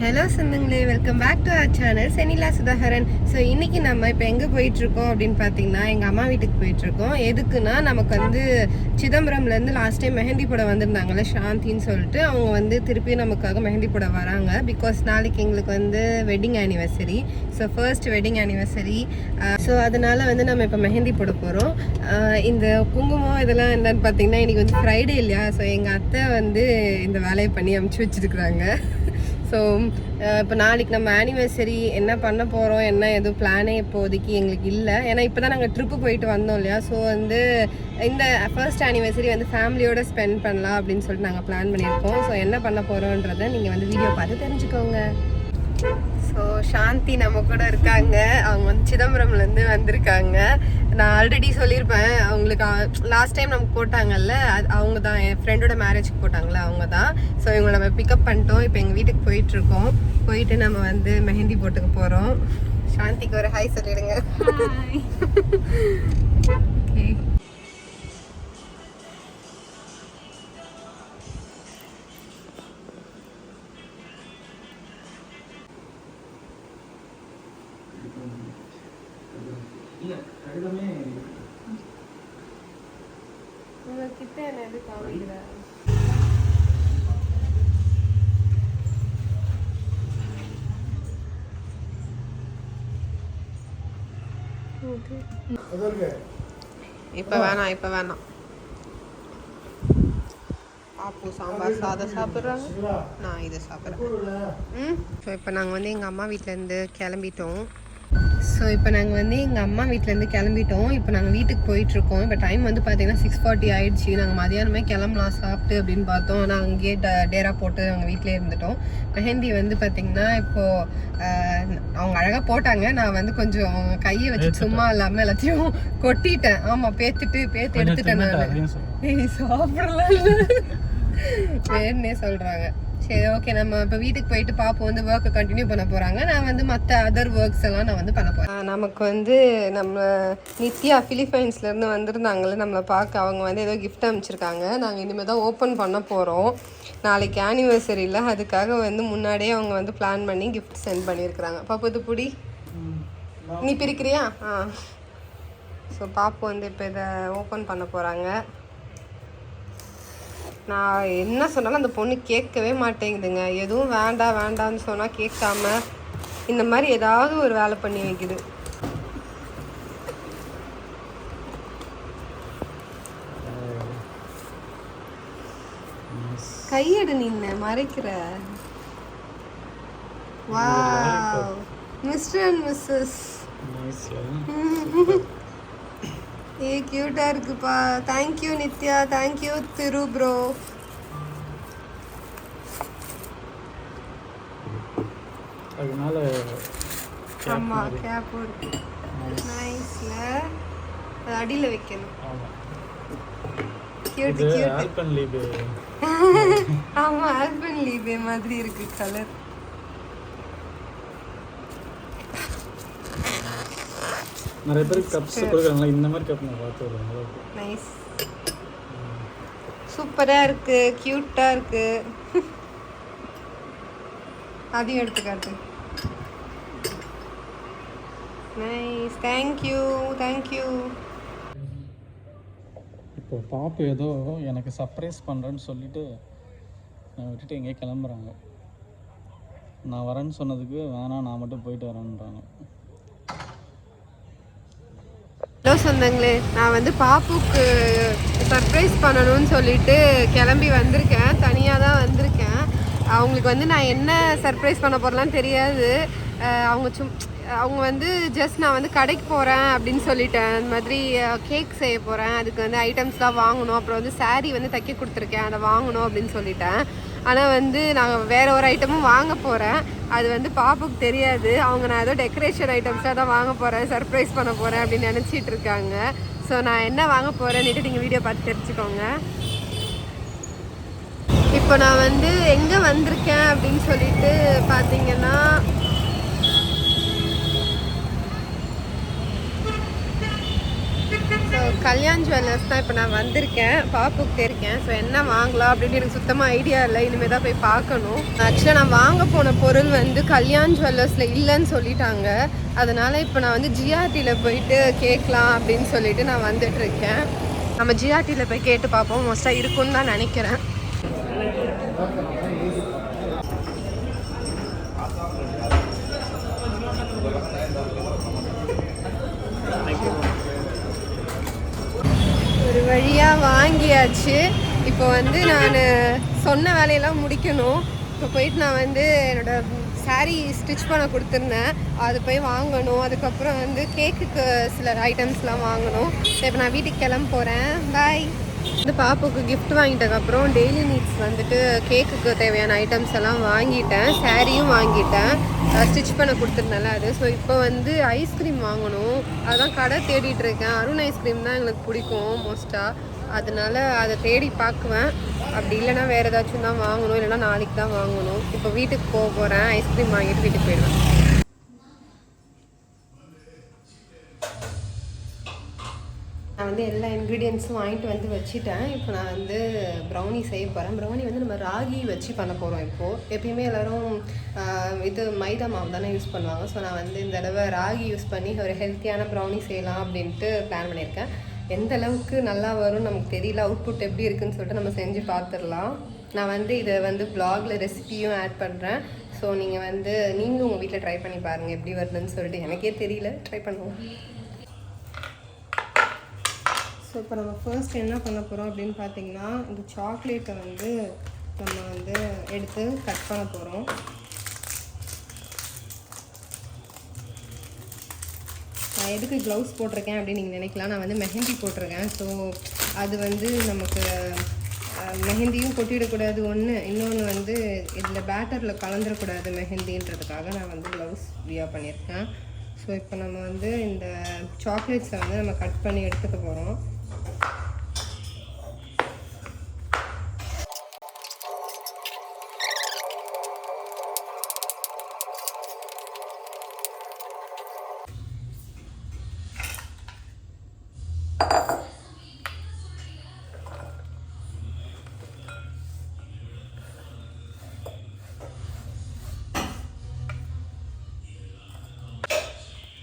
Hello சொந்தங்களே, welcome back to our channel Chenila Sudhakaran. So இன்றைக்கி நம்ம இப்போ எங்கே போயிட்டுருக்கோம் அப்படின்னு பார்த்தீங்கன்னா, எங்கள் அம்மா வீட்டுக்கு போயிட்டுருக்கோம். எதுக்குன்னா, நமக்கு வந்து சிதம்பரம்லேருந்து லாஸ்ட் டைம் மெஹந்தி போட வந்திருந்தாங்கல்ல சாந்தின்னு சொல்லிட்டு, அவங்க வந்து திருப்பி நமக்காக மெஹந்தி போட வராங்க. பிகாஸ் நாளைக்கு எங்களுக்கு வந்து wedding anniversary. So first wedding anniversary. So அதனால் வந்து நம்ம இப்போ மெஹந்தி போட போகிறோம். இந்த குங்குமம் இதெல்லாம் என்னன்னு பார்த்தீங்கன்னா, இன்றைக்கி வந்து ஃப்ரைடே இல்லையா? ஸோ எங்கள் அத்தை வந்து இந்த வேலையை பண்ணி அமுச்சு வச்சுருக்குறாங்க. ஸோ இப்போ நாளைக்கு நம்ம ஆனிவர்சரி என்ன பண்ண போகிறோம், என்ன எதுவும் பிளானே இப்போதைக்கு எங்களுக்கு இல்லை. ஏன்னா இப்போ தான் நாங்கள் ட்ரிப்பு போயிட்டு வந்தோம் இல்லையா? ஸோ வந்து இந்த ஃபர்ஸ்ட் ஆனிவர்சரி வந்து ஃபேமிலியோடு ஸ்பெண்ட் பண்ணலாம் அப்படின்னு சொல்லிட்டு நாங்கள் பிளான் பண்ணியிருக்கோம். ஸோ என்ன பண்ண போகிறோன்றதை நீங்கள் வந்து வீடியோ பார்த்து தெரிஞ்சுக்கோங்க. ஸோ சாந்தி நம்ம கூட இருக்காங்க. அவங்க வந்து சிதம்பரம்லேருந்து வந்திருக்காங்க. நான் ஆல்ரெடி சொல்லியிருப்பேன், அவங்களுக்கு லாஸ்ட் டைம் நமக்கு போட்டாங்கல்ல, அவங்க தான் என் ஃப்ரெண்டோட மேரேஜ்க்கு போட்டாங்கல்ல, அவங்க தான். ஸோ இவங்களை நம்ம பிக்கப் பண்ணிட்டோம். இப்போ எங்கள் வீட்டுக்கு போயிட்டுருக்கோம். போயிட்டு நம்ம வந்து மெஹந்தி போட்டுக்க போகிறோம். சாந்திக்கு ஒரு ஹாய் சொல்லிடுங்க. ஓகே. உங்ககிட்ட என்ன எது காமிக்கிற? இப்ப வேணாம். பாப்பு சாம்பார் சாதம் சாப்பிட்றாங்க, நான் இதை சாப்பிட்றேன். ஸோ இப்போ நாங்கள் வந்து எங்கள் அம்மா வீட்டிலேருந்து கிளம்பிட்டோம். இப்போ நாங்கள் வீட்டுக்கு போயிட்டுருக்கோம். இப்போ டைம் வந்து பார்த்தீங்கன்னா 6:40 ஆயிடுச்சு. நாங்கள் மதியானமே கிளம்பலாம் சாப்பிட்டு அப்படின்னு பார்த்தோம். ஆனால் அங்கேயே டேரா போட்டு நாங்கள் வீட்டிலே இருந்துட்டோம். மெஹந்தி வந்து பார்த்தீங்கன்னா இப்போது அவங்க அழகாக போட்டாங்க. நான் வந்து கொஞ்சம் கையை வச்சு சும்மா இல்லாமல் எல்லாத்தையும் கொட்டிட்டேன். ஆமாம், பேத்து எடுத்துட்டேன். நான் சாப்பிடலாம் வேணுன்னே சொல்கிறாங்க. சரி, ஓகே. நம்ம இப்போ வீட்டுக்கு போயிட்டு பாப்போம் வந்து ஒர்க்கை கண்டினியூ பண்ண போகிறாங்க. நான் வந்து மற்ற அதர் ஒர்க்ஸ் எல்லாம் நான் வந்து பண்ண போகிறேன். நமக்கு வந்து நம்ம நித்யா ஃபிலிப்பைன்ஸ்லேருந்து வந்திருந்தாங்கல்ல நம்மளை பார்க்க. அவங்க வந்து ஏதோ கிஃப்ட் அனுப்பிச்சிருக்காங்க. நாங்கள் இனிமேல் தான் ஓப்பன் பண்ண போகிறோம். நாளைக்கு ஆனிவர்சரி இல்லை, அதுக்காக வந்து முன்னாடியே அவங்க வந்து பிளான் பண்ணி கிஃப்ட் சென்ட் பண்ணியிருக்கிறாங்க. பாப்பு இது புடி, நீ பிரிக்கிறியா? ஸோ பாப்பு வந்து இப்போ இதை ஓப்பன் பண்ண போகிறாங்க. நான் என்ன சொன்னாலும் அந்த பொண்ணு கேட்கவே மாட்டேங்குதுங்க. எதுவும் வேண்டான்னு சொன்னால் கேட்காம இந்த மாதிரி ஏதாவது ஒரு வேலை பண்ணி வைக்குது. கையெடு, நின்று மறைக்கிற. Wow, mister and Mrs. கியூட்டா இருக்குப்பா. Thank you Nithya, thank you Thiru bro. அதனால ஆமா, கேப் இருக்கு. நைஸ்ல, அது அடியில வைக்கணும். கியூட். ஆல்பென்லீபே. ஆமா, ஆல்பென்லீபே மாதிரி இருக்கு கலர். நிறைய பேருக்கு கப்ஸ் கொடுக்குறாங்களா, இந்த மாதிரி கப் நான் பார்த்து. நைஸ், சூப்பராக இருக்குது, க்யூட்டாக இருக்குது. அதையும் எடுத்துக்காட்டு. Nice, thank you. இப்போ பாப்பு ஏதோ எனக்கு சர்ப்ரைஸ் பண்ணுறேன்னு சொல்லிட்டு நான் விட்டுட்டு எங்கேயே கிளம்புறாங்க. நான் வரேன்னு சொன்னதுக்கு வேணாம், நான் மட்டும் போயிட்டு வரேன்றாங்க. ஹலோ சொந்தங்களே, நான் வந்து பாப்புக்கு சர்ப்ரைஸ் பண்ணணும்னு சொல்லிட்டு கிளம்பி வந்திருக்கேன். தனியாக தான் வந்திருக்கேன். அவங்களுக்கு வந்து நான் என்ன சர்ப்ரைஸ் பண்ண போகிறேன்னு தெரியாது. அவங்க வந்து ஜஸ்ட் நான் வந்து கடைக்கு போகிறேன் அப்படின்னு சொல்லிட்டேன். அந்த மாதிரி கேக் செய்ய போகிறேன், அதுக்கு வந்து ஐட்டம்ஸ்லாம் வாங்கணும், அப்புறம் வந்து சாரீ வந்து தைக்க கொடுத்துருக்கேன், அதை வாங்கணும் அப்படின்னு சொல்லிட்டேன். ஆனால் வந்து நான் வேறு ஒரு ஐட்டமும் வாங்க போகிறேன். அது வந்து பாப்புக்கு தெரியாது. அவங்க நான் ஏதோ டெக்கரேஷன் ஐட்டம்ஸாக தான் வாங்க போகிறேன், சர்ப்ரைஸ் பண்ண போகிறேன் அப்படின்னு நினச்சிட்டு இருக்காங்க. ஸோ நான் என்ன வாங்க போகிறேன்னுட்டு நீங்கள் வீடியோ பார்த்து தெரிஞ்சுக்கோங்க. இப்போ நான் வந்து எங்கே வந்திருக்கேன் அப்படின்னு சொல்லிட்டு பார்த்தீங்கன்னா, ஸோ கல்யாண் ஜுவல்லர்ஸ் தான் இப்போ நான் வந்திருக்கேன், பாப்புக்கு இருக்கேன். ஸோ என்ன வாங்கலாம் அப்படின்னு எனக்கு சுத்தமாக ஐடியா இல்லை, இனிமேல் தான் போய் பார்க்கணும். ஆக்சுவலாக நான் வாங்க போன பொருள் வந்து கல்யாண் ஜுவல்லர்ஸில் இல்லைன்னு சொல்லிட்டாங்க. அதனால் இப்போ நான் வந்து ஜிஆர்டியில் போயிட்டு கேட்கலாம் அப்படின்னு சொல்லிட்டு நான் வந்துட்டுருக்கேன். நம்ம ஜிஆர்டியில் போய் கேட்டு பார்ப்போம், மோஸ்ட்டாக இருக்குன்னு தான் நினைக்கிறேன். ஒரு வழியாக வாங்கியாச்சு. இப்போ வந்து நான் சொன்ன வேலையெல்லாம் முடிக்கணும். இப்போ போயிட்டு நான் வந்து என்னோடய சாரீ ஸ்டிச் பண்ண கொடுத்துருந்தேன், அது போய் வாங்கணும். அதுக்கப்புறம் வந்து கேக்குக்கு சில ஐட்டம்ஸ்லாம் வாங்கணும். இப்போ நான் வீட்டுக்கு கிளம்ப போகிறேன். பாய். வந்து பாப்புக்கு கிஃப்ட் வாங்கிட்டதுக்கப்புறம் டெய்லி நீட்ஸ் வந்துட்டு கேக்குக்கு தேவையான ஐட்டம்ஸ் எல்லாம் வாங்கிட்டேன், சாரியும் வாங்கிட்டேன், ஸ்டிச் பண்ண கொடுத்துருந்தேன்ல அது. ஸோ இப்போ வந்து ஐஸ்கிரீம் வாங்கணும், அதுதான் கடை தேடிட்டுருக்கேன். அருண் ஐஸ்கிரீம் தான் எங்களுக்கு பிடிக்கும் மோஸ்ட்டாக, அதனால அதை தேடி பார்க்குவேன். அப்படி இல்லைனா வேறு ஏதாச்சும் தான் வாங்கணும், இல்லைனா நாளைக்கு தான் வாங்கணும். இப்போ வீட்டுக்கு போக போகிறேன், ஐஸ்கிரீம் வாங்கிட்டு வீட்டுக்கு போயிடுவேன். நான் வந்து எல்லா இன்க்ரீடியன்ஸும் வாங்கிட்டு வந்து வச்சுட்டேன். இப்போ நான் வந்து ப்ரௌனி செய்ய போகிறேன். ப்ரௌனி வந்து நம்ம ராகி வச்சு பண்ண போகிறோம். இப்போது எப்பயுமே எல்லோரும் இது மைதா மாவு தானே யூஸ் பண்ணுவாங்க. ஸோ நான் வந்து இந்த தடவை ராகி யூஸ் பண்ணி ஒரு ஹெல்த்தியான ப்ரௌனி செய்யலாம் அப்படின்ட்டு பிளான் பண்ணியிருக்கேன். எந்த அளவுக்கு நல்லா வரும்னு நமக்கு தெரியல, அவுட்புட் எப்படி இருக்குதுன்னு சொல்லிட்டு நம்ம செஞ்சு பார்த்துடலாம். நான் வந்து இதை வந்து ப்ளாகில் ரெசிபியும் ஆட் பண்ணுறேன். ஸோ நீங்கள் வந்து நீங்களும் உங்கள் வீட்டில் ட்ரை பண்ணி பாருங்கள் எப்படி வருதுன்னு சொல்லிட்டு. எனக்கே தெரியல, ட்ரை பண்ணுவோம். ஸோ இப்போ நம்ம ஃபர்ஸ்ட் என்ன பண்ண போகிறோம் அப்படின்னு பார்த்தீங்கன்னா, இந்த சாக்லேட்டை வந்து நம்ம வந்து எடுத்து கட் பண்ண போகிறோம். நான் எதுக்கு க்ளவுஸ் போட்டிருக்கேன் அப்படின்னு நீங்கள் நினைக்கலாம், நான் வந்து மெஹந்தி போட்டிருக்கேன். ஸோ அது வந்து நமக்கு மெஹந்தியும் கொட்டிடக்கூடாது ஒன்று, இன்னொன்று வந்து இதில் பேட்டரில் கலந்துடக்கூடாது மெஹந்தின்றதுக்காக நான் வந்து க்ளவுஸ் வியா பண்ணியிருக்கேன். ஸோ இப்போ நம்ம வந்து இந்த சாக்லேட்ஸை வந்து நம்ம கட் பண்ணி எடுத்துக்க போகிறோம்.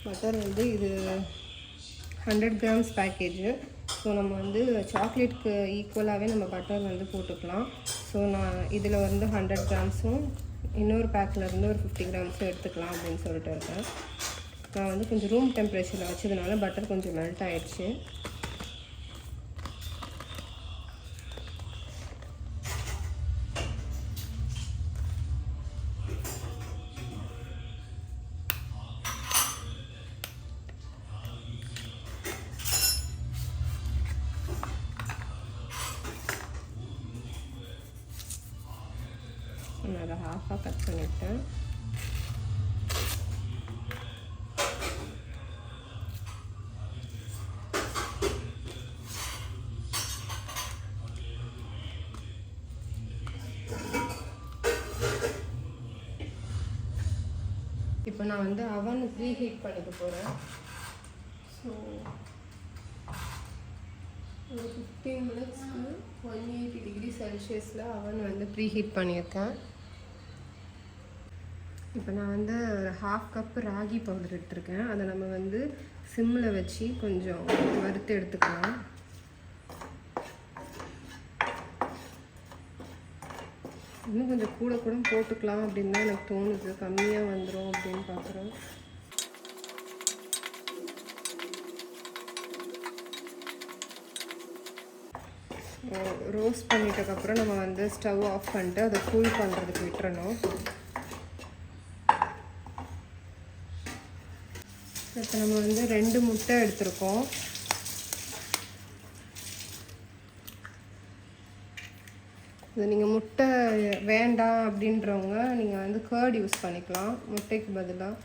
பட்டர் வந்து இது 100 grams பேக்கேஜு. ஸோ நம்ம வந்து சாக்லேட்டுக்கு ஈக்குவலாகவே நம்ம பட்டர் வந்து போட்டுக்கலாம். ஸோ நான் இதில் வந்து 100 grams-உம் இன்னொரு பேக்கில் இருந்து ஒரு 50 grams-உம் எடுத்துக்கலாம் அப்படின்னு சொல்லிட்டு இருக்கேன். நான் வந்து கொஞ்சம் ரூம் டெம்பரேச்சரில் வச்சதுனால பட்டர் கொஞ்சம் மெல்ட் ஆகிடுச்சு. நான் அதை ஹாஃபாக கட் பண்ணிவிட்டேன். இப்போ நான் வந்து அவன் ப்ரீ ஹீட் பண்ணிக்க போகிறேன். ஸோ ஒரு 15 மினிட்ஸ்க்கு 180 டிகிரி செல்சியஸில் அவன் வந்து ப்ரீ ஹீட் பண்ணியிருக்கேன். இப்போ நான் வந்து ஒரு 1/2 கப் ராகி பவுடர் எடுத்துருக்கேன். அதை நம்ம வந்து சிம்மில் வச்சு கொஞ்சம் வறுத்து எடுத்துக்கலாம். இன்னும் கொஞ்சம் கூட போட்டுக்கலாம் அப்படின்னு தான் எனக்கு தோணுது, கம்மியாக வந்துடும் அப்படின்னு பார்க்குறேன். ரோஸ்ட் பண்ணிட்டதுக்கப்புறம் நம்ம வந்து ஸ்டவ் ஆஃப் பண்ணிட்டு அதை கூல் பண்ணுறதுக்கு விட்டுறணும். இப்போ நம்ம வந்து 2 முட்டை எடுத்திருக்கோம். இது நீங்கள் முட்டை வேண்டாம் அப்படின்றவங்க நீங்கள் வந்து கர்ட் யூஸ் பண்ணிக்கலாம் முட்டைக்கு பதிலாக.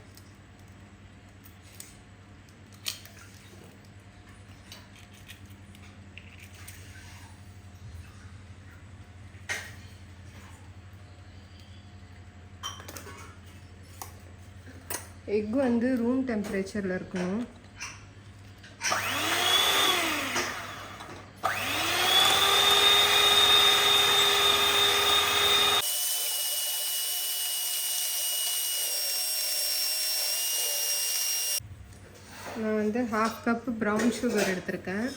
எக் வந்து ரூம் டெம்பரேச்சரில் இருக்கணும். நான் வந்து 1/2 கப்பு ப்ரௌன் சுகர் எடுத்திருக்கேன்.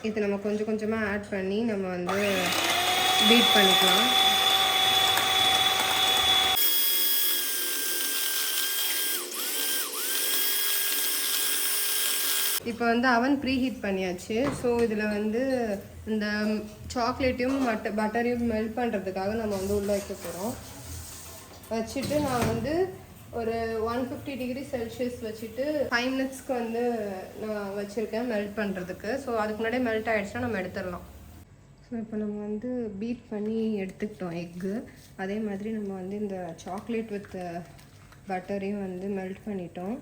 இது நம்ம கொஞ்சம் கொஞ்சமாக ஆட் பண்ணி நம்ம வந்து பீட் பண்ணிக்கலாம். இப்போ வந்து அவன் ப்ரீ ஹீட் பண்ணியாச்சு. ஸோ இதில் வந்து இந்த சாக்லேட்டையும் பட்டரையும் மெல்ட் பண்ணுறதுக்காக நம்ம வந்து உள்ளே வைக்க போகிறோம். வச்சுட்டு நான் வந்து ஒரு 150 டிகிரி செல்சியஸ் வச்சுட்டு 5 மினிட்ஸ்க்கு வந்து நான் வச்சுருக்கேன் மெல்ட் பண்ணுறதுக்கு. ஸோ அதுக்கு முன்னாடியே மெல்ட் ஆகிடுச்சுன்னா நம்ம எடுத்துடலாம். ஸோ இப்போ நம்ம வந்து பீட் பண்ணி எடுத்துக்கிட்டோம் எக்கு. அதே மாதிரி நம்ம வந்து இந்த சாக்லேட் வித் பட்டரையும் வந்து மெல்ட் பண்ணிட்டோம்.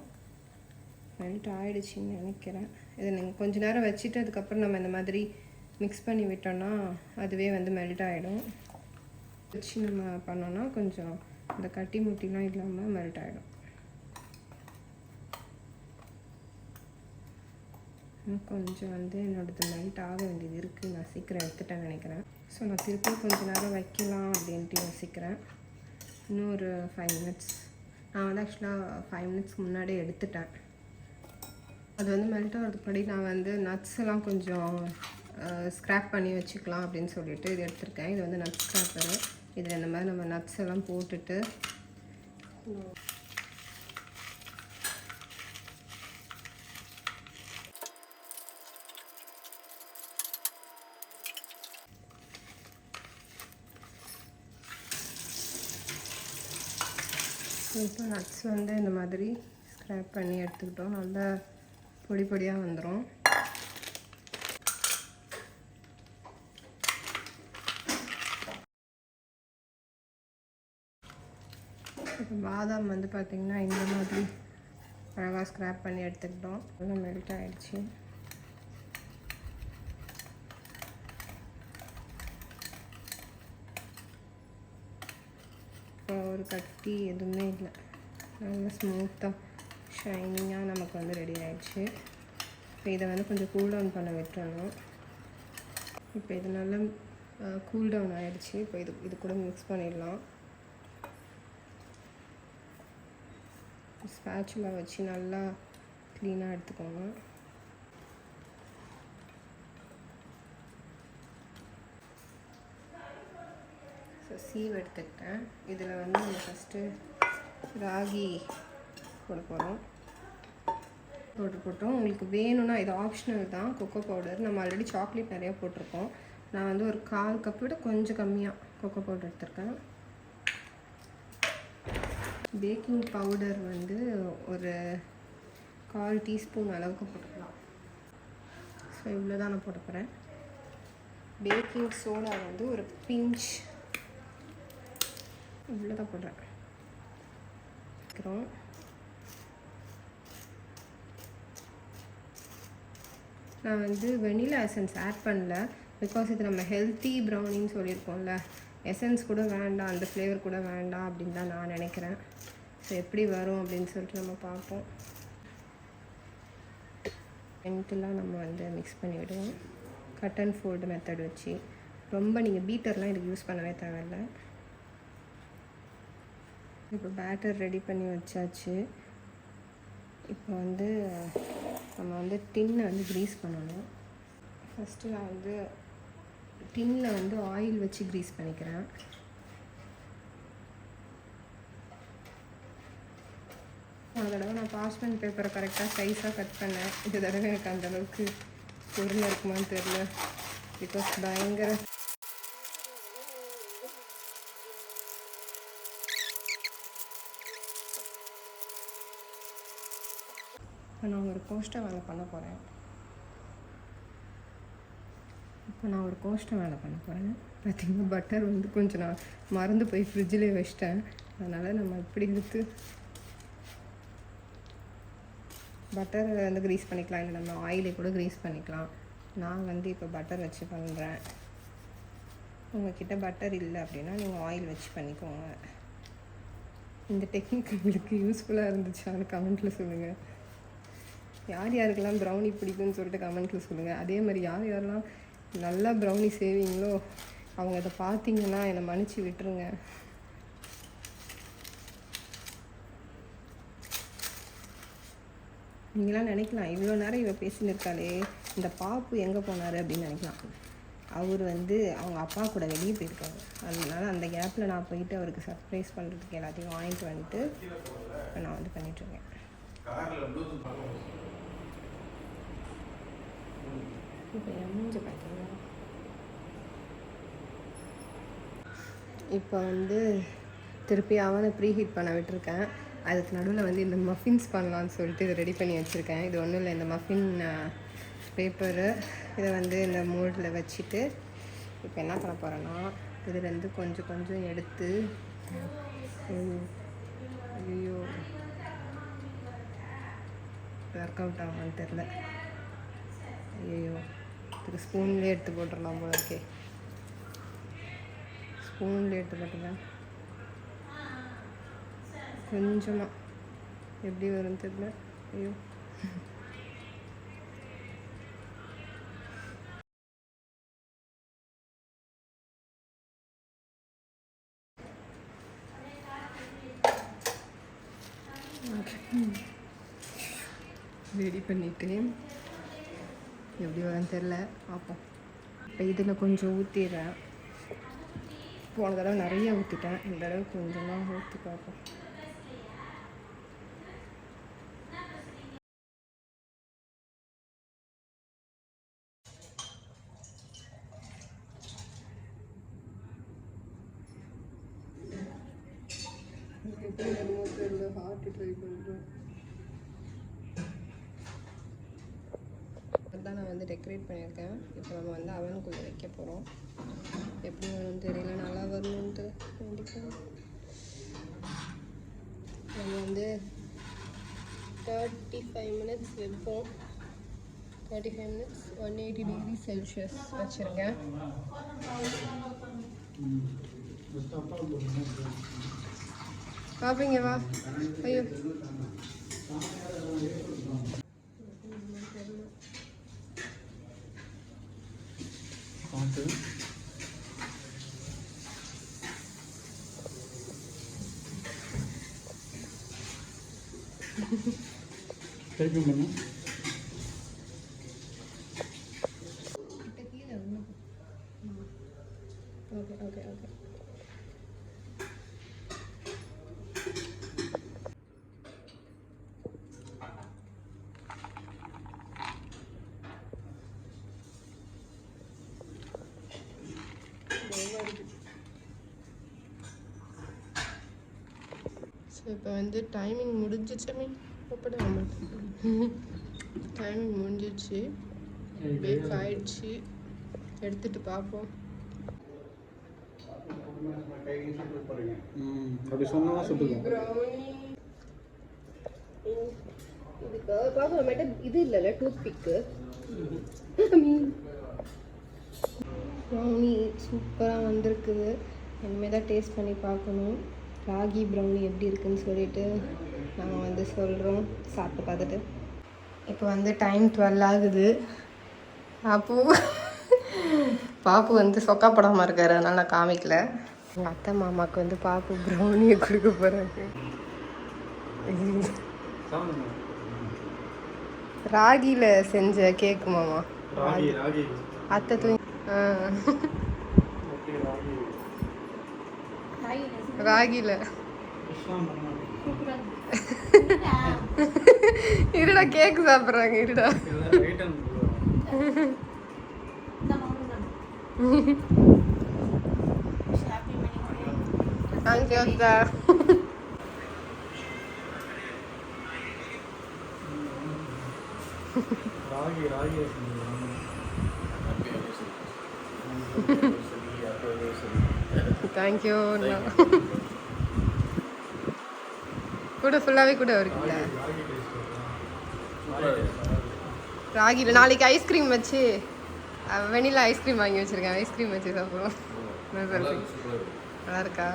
மெல்ட் ஆகிடுச்சின்னு நினைக்கிறேன். இதை நீங்கள் கொஞ்சம் நேரம் வச்சுட்டு அதுக்கப்புறம் நம்ம இந்த மாதிரி மிக்ஸ் பண்ணி விட்டோம்னா அதுவே வந்து மெல்ட் ஆகிடும். வச்சு நம்ம பண்ணோன்னா கொஞ்சம் இந்த கட்டி முட்டிலாம் இல்லாமல் மெல்ட் ஆகிடும். கொஞ்சம் வந்து என்னோடது மெல்ட் ஆக வேண்டியது இருக்குது. நான் சீக்கிரம் எடுத்துட்டேன்னு நினைக்கிறேன். ஸோ நான் திருப்பி கொஞ்சம் நேரம் வைக்கலாம் அப்படின்ட்டு யோசிக்கிறேன். இன்னும் ஒரு 5 மினிட்ஸ். நான் வந்து ஆக்சுவலாக 5 மினிட்ஸ்க்கு முன்னாடியே எடுத்துட்டேன். அது வந்து மெல்ட் ஆகிறதுக்கு முன்னாடி நான் வந்து நட்ஸ் எல்லாம் கொஞ்சம் ஸ்க்ராப் பண்ணி வச்சுக்கலாம் அப்படின்னு சொல்லிட்டு இது எடுத்திருக்கேன். இது வந்து நட்ஸ் ஸ்க்ராப்பரு. இதில் இந்த மாதிரி நம்ம நட்ஸ் எல்லாம் போட்டுட்டு இப்போ நட்ஸ் வந்து இந்த மாதிரி ஸ்க்ராப் பண்ணி எடுத்துக்கிட்டோம். நல்லா பொடி பொடியாக வந்துடும். இப்போ பாதாம் வந்து பார்த்திங்கன்னா இந்த மாதிரி அழகாக ஸ்க்ராப் பண்ணி எடுத்துக்கிட்டோம். நல்லா மெல்ட் ஆகிடுச்சு. இப்போ ஒரு கட்டி எதுவுமே இல்லை. நல்லா ஸ்மூத்தாக ஷைனிங்காக நமக்கு வந்து ரெடி ஆகிடுச்சு. இப்போ இதை வந்து கொஞ்சம் கூல் டவுன் பண்ண விட்டுறணும். இப்போ இது நல்லா கூல் டவுன் ஆகிடுச்சு. இப்போ இது கூட மிக்ஸ் பண்ணிடலாம். ஸ்பேச்சுலா வச்சு நல்லா க்ளீனாக எடுத்துக்கோங்க. ஸோ சீவ் எடுத்துக்கிட்டேன். இதில் வந்து நம்ம ஃபஸ்ட்டு ராகி போட போகிறோம். போட்டோம். உங்களுக்கு வேணும்னா இது ஆப்ஷனல் தான். கொக்கோ பவுடர் நம்ம ஆல்ரெடி சாக்லேட் நிறையா போட்டிருக்கோம். நான் வந்து ஒரு 1/4 கப் விட கொஞ்சம் கம்மியாக கொக்கோ பவுடர் எடுத்திருக்கேன். பேக்கிங் பவுடர் வந்து ஒரு 1/4 டீஸ்பூன் அளவுக்கு போட்டுக்கலாம். ஸோ இவ்வளோ தான் நான் போட போகிறேன். பேக்கிங் சோடா வந்து ஒரு பிஞ்ச் இவ்வளோ தான் போடுறேன். நான் வந்து வெனிலா எசன்ஸ் ஆட் பண்ணல. பிகாஸ் இது நம்ம ஹெல்த்தி ப்ரௌனின்னு சொல்லியிருக்கோம்ல, எசன்ஸ் கூட வேண்டாம், அந்த ஃப்ளேவர் கூட வேண்டாம் அப்படின்னு தான் நான் நினைக்கிறேன். ஸோ எப்படி வரும் அப்படின்னு சொல்லிட்டு நம்ம பார்ப்போம். எல்லாம் நம்ம வந்து மிக்ஸ் பண்ணி விடுவோம். கட் அண்ட் ஃபோல்டு மெத்தட் வச்சு. ரொம்ப நீங்கள் பீட்டர்லாம் இதுக்கு யூஸ் பண்ணவே தேவையில்லை. இப்போ பேட்டர் ரெடி பண்ணி வச்சாச்சு. இப்போ வந்து நம்ம வந்து டின்னை வந்து க்ரீஸ் பண்ணணும். ஃபஸ்ட்டு நான் வந்து டின்னில் வந்து ஆயில் வச்சு க்ரீஸ் பண்ணிக்கிறேன். ஒரு தடவை நான் பார்ச்மெண்ட் பேப்பரை கரெக்டாக சைஸாக கட் பண்ணேன். இந்த தடவை எனக்கு அந்தளவுக்கு பொருள் இருக்குமான்னு தெரில. பிகாஸ் பயங்கர நான் ஒரு கோஸ்டர் வேலை பண்ண போகிறேன். பார்த்திங்கன்னா பட்டர் வந்து கொஞ்சம் நான் மறந்து போய் ஃப்ரிட்ஜிலே வச்சிட்டேன். அதனால் நம்ம இப்படி எடுத்து பட்டர் வந்து க்ரீஸ் பண்ணிக்கலாம். இல்லை நம்ம ஆயிலே கூட க்ரீஸ் பண்ணிக்கலாம். நான் வந்து இப்போ பட்டர் வச்சு பண்ணுறேன். உங்கள்கிட்ட பட்டர் இல்லை அப்படின்னா நீங்கள் ஆயில் வச்சு பண்ணிக்கோங்க. இந்த டெக்னிக் உங்களுக்கு யூஸ்ஃபுல்லாக இருந்துச்சான்னு கமெண்ட்டில் சொல்லுங்கள். யார் யாருக்கெல்லாம் ப்ரௌனி பிடிக்கும்னு சொல்லிட்டு கமெண்ட்டில் சொல்லுங்கள். அதே மாதிரி யார் யாரெல்லாம் நல்லா ப்ரௌனி செய்வீங்களோ அவங்க அதை பார்த்தீங்கன்னா என்னை மன்னிச்சு விட்டுருங்க. நீங்களாம் நினைக்கலாம் இவ்வளோ நேரம் இவ பேசின்னு இருக்காளே இந்த பாப்பு எங்கே போனார் அப்படின்னு நினைக்கலாம். அவர் வந்து அவங்க அப்பா கூட வெளியே போயிருக்காரு. அதனால அந்த கேப்பில் நான் போயிட்டு அவருக்கு சர்ப்ரைஸ் பண்ணுறதுக்கு எல்லாத்தையும் வாங்கிட்டு வந்துட்டு இப்போ நான் வந்து பண்ணிகிட்ருக்கேன். இப்போ என் மூஞ்சி பார்த்தீங்கன்னா இப்போ வந்து திருப்பி அவனை ப்ரீ ஹீட் பண்ண விட்டுருக்கேன். அதுக்கு நடுவில் வந்து இந்த மஃபின்ஸ் பண்ணலான்னு சொல்லிட்டு இதை ரெடி பண்ணி வச்சுருக்கேன். இது ஒன்றும் இல்லை, இந்த மஃபின் பேப்பரு இதை வந்து இந்த மோல்டில் வச்சுட்டு இப்போ என்ன பண்ண போகிறேன்னா இதுலேருந்து கொஞ்சம் கொஞ்சம் எடுத்து ஐயோ ஒர்க் அவுட் ஆகும்னு தெரில. ஐயோ இதுக்கு ஸ்பூன்லேயே எடுத்து போட்டுடலாம் போல இருக்கே. ஸ்பூன்லேயே எடுத்து போட்டுருவேன் கொஞ்சமாக, எப்படி வரும்னு தெரியல. ஐயோ ரெடி பண்ணிவிட்டு எப்படி வரும்னு தெரில, பார்ப்போம். இப்போ இதில் கொஞ்சம் ஊற்றிடுறேன். போன தடவை நிறைய ஊற்றிட்டேன், இந்த தடவை கொஞ்சமாக ஊற்றி பார்ப்போம். அதுதான் நான் வந்து டெக்கரேட் பண்ணியிருக்கேன். இப்போ நம்ம வந்து அவனுக்குள்ளே வைக்க போகிறோம். எப்படி வரும்னு தெரியல, நல்லா வரணுன்ட்டு கண்டிப்பாக நம்ம வந்து 35 மினிட்ஸ் வைப்போம். 35 மினிட்ஸ் 180 டிகிரி செல்சியஸ் வச்சுருக்கேன். பார்ப்பீங்க வா. ஐயோ ஓகே ஓகே ஓகே. ஸோ இப்போ வந்து டைமிங் முடிஞ்சிச்சு. டைமிங் முடிஞ்சிச்சு, பேக் ஆயிடுச்சு. எடுத்துட்டு பார்ப்போம். அப்படி சொன்னா சுட்டுக்கோ. இதுக்கு பார்க்க இது இல்லைல்ல, டூத் பிக்கு. ப்ரௌனி சூப்பராக வந்திருக்குது. இனிமேல் தான் டேஸ்ட் பண்ணி பார்க்கணும் ராகி ப்ரௌனி எப்படி இருக்குன்னு சொல்லிட்டு நாங்கள் வந்து சொல்கிறோம் சாப்பிட்டு பார்த்துட்டு. இப்போ வந்து டைம் 12 ஆகுது. பாப்பு வந்து சொக்கா படாமல் இருக்காரு, அதனால் நான் காமிக்கல. எங்கள் அத்தை மாமாவுக்கு வந்து பாப்பு ப்ரௌனியை கொடுக்க போகிறாங்க. ராகியில் செஞ்ச கேக்கு மாமா. அத்தை தூங்கி ராகில இருடா கேக் சாப்பிட்றாங்க. இருடா தேங்க்யூ. கூட ஃபுல்லாகவே கூட இருக்குல்ல ராகியில். நாளைக்கு ஐஸ்கிரீம் வச்சு வெனிலா ஐஸ்கிரீம் வாங்கி வச்சுருக்கேன். ஐஸ்கிரீம் வச்சு சாப்பிடுவோம். நல்லா இருக்கா?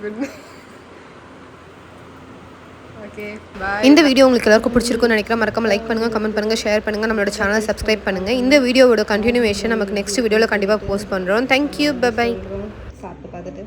Good night. Okay bye. இந்த வீடியோ உங்களுக்கு எல்லாருக்கும் பிடிச்சிருக்கும்னு நினைக்கிறேன். மறக்காம லைக் பண்ணுங்கள், கமெண்ட் பண்ணுங்கள், ஷேர் பண்ணுங்கள், நம்மளோட சேனலை சப்ஸ்கிரைப் பண்ணுங்கள். இந்த வீடியோவோட கண்டினியூவேஷன் நமக்கு நெக்ஸ்ட் வீடியோவில் கண்டிப்பாக போஸ்ட் பண்ணுறோம். Thank you, bye. சாப்பிட்டு பார்த்துட்டு